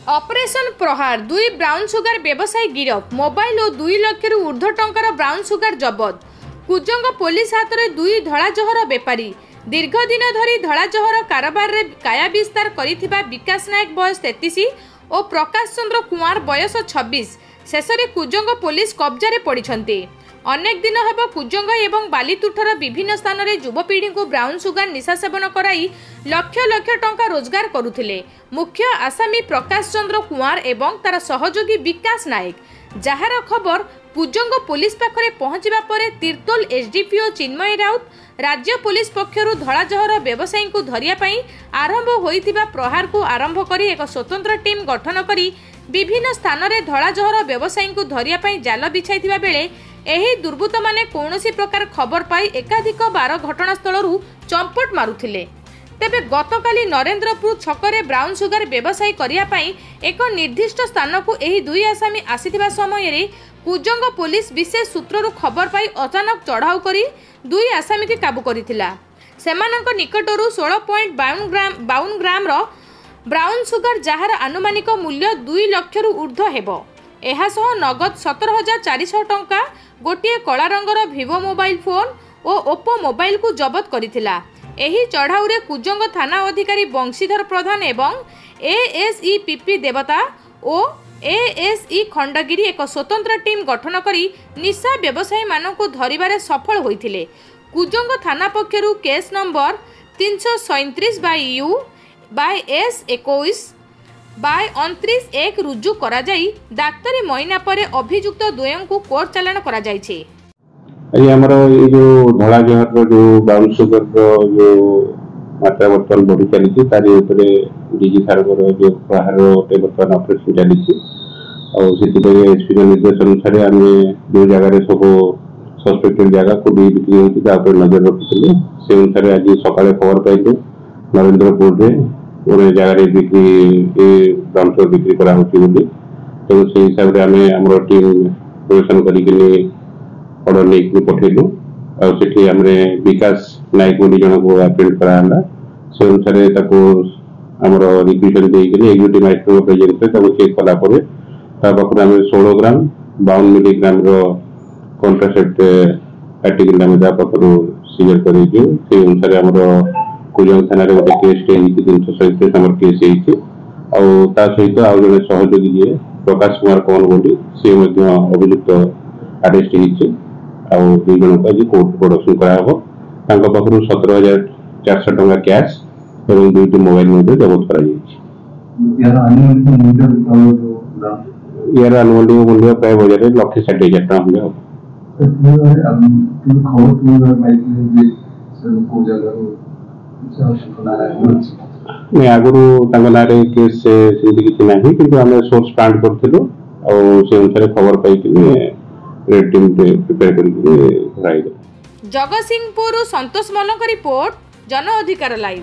Operation प्रहार 2 brown sugar व्यवसायी गिरफ mobile और 2 लाख रु ऊर्ध्व टंकार ब्राउन सुगर जबत कुजंग पुलिस हाथ में 2 धलाजहर बेपारी दीर्घ दिन धरी धलाजहर कारोबार रे काया विस्तार करिथिबा विकास नायक बयस 33 और प्रकाश चंद्र कुमार बयस 26 शेष में कुजंग पुलिस कब्जा पड़िछन्ते। अनेक दिन हेब कुजंग एवं बालीतुठर विभिन्न स्थान में युवपीढ़ी को ब्राउन सुगर निशा सेवन कराई लक्ष लक्ष टंका रोजगार करुथिले। मुख्य आसामी प्रकाश चंद्र कुमार एवं तार सहयोगी विकास नायक जार खबर कुजंग पुलिस पाखरे पहुंचवा पर तीर्तोल एसडीपीओ चिन्मय राउत राज्य पुलिस पक्षरु धलाजहर व्यवसायी को धरिया पई आरंभ होइथिबा प्रहार को आरंभ करी एक स्वतंत्र टीम गठन करी विभिन्न स्थान में धलाजहर व्यवसायी को धरिया पई जाल बिछाइथिबा बेले एही दुर्बृत्त माने कौनसी प्रकार खबर पाई एकाधिक बार घटनास्थल चंपट मारुथिले। तेबे गतकाली नरेंद्रपुर छकरे ब्राउन सुगर व्यवसायी करिया पई एक निर्दिष्ट स्थान को एही 2 आसामी आसीथिबा समय रे कुजंग पुलिस विशेष सूत्ररु खबर पाई अचानक चढ़ाऊ करी 2 आसामी के काबू करिथिला। सेमानक निकटरु 16.52 ग्राम रो ब्राउन सुगर जार आनुमानिक मूल्य 2 लाख रु ऊर्ध्व हेबो। एहासह नगद 17,400 टंका गोटे कला रंगर भिवो मोबाइल फोन और ओप्पो मोबाइल को जबत करिथिला। एही चढ़ाऊ रे कुजंग थाना अधिकारी बंशीधर प्रधान एवं एएसई पीपी देवता और एएसई खंडगिरी एक स्वतंत्र टीम गठन करी निशा व्यवसायी मानक धरिबारे सफल होइथिले। कुजंग थाना पक्षरु केस नंबर 337/U/S21/29/1 रुजु करा जाई डाक्तरी महीना परे अभियुक्त द्वयं को कोर्ट चालान करा जायछि। हमर ये जो धलाजहर जो ब्राउन सुगर जो मात्रा बर्तमान बढ़ी चली तारी ऊपर डीजी सार जो प्रहार बर्तमान ऑपरेशन चली एसपी निर्देश अनुसार आम जो जगह सब सस्पेक्टेड जगह को बिक्री होती नजर रखी से अनुसार आज सकाଳେ खबर पाइलु नरेंद्रपुर में जगह बिक्री ब्राउन सुगर बिक्री करा तेणु से हिसाब से आम टीम परिवेशन कर ऑर्डर नहीं पठेलु आम विकास नायक जन को अपॉइंट कराला से अनुसार आमर रिक्वेशन देकर एग्जीक्यूटिव मजिस्ट्रेट प्रेजेंस चेक कलापर पाखर आम 16 ग्राम 52 मिलीग्राम कॉन्ट्रासेप्ट आर्टिकल आम पाखर सीजर कर अनुसार आम कुजंग थाना गोटे केस 337 नंबर केस सहित आउ जन सहयोगी जी प्रकाश कुमार कौन बोली सी अभियुक्त आरेस्ट होती आउ 2 जन को आज कोर्ट प्रोडक्शन कराब पाखर 17,400 टंका कैश और 2टी मोबाइल जबत कर यार अनुमति मूल्य प्राय बजार 1,60,000 टका नहीं आगुरी ना केस किसी ना कि आम सोर्स प्लांट करूँ से अनुसार खबर पाई रेड टीम प्रिपेयर कर जगतसिंहपुर संतोष मल्ल रिपोर्ट जन अधिकार लाइव।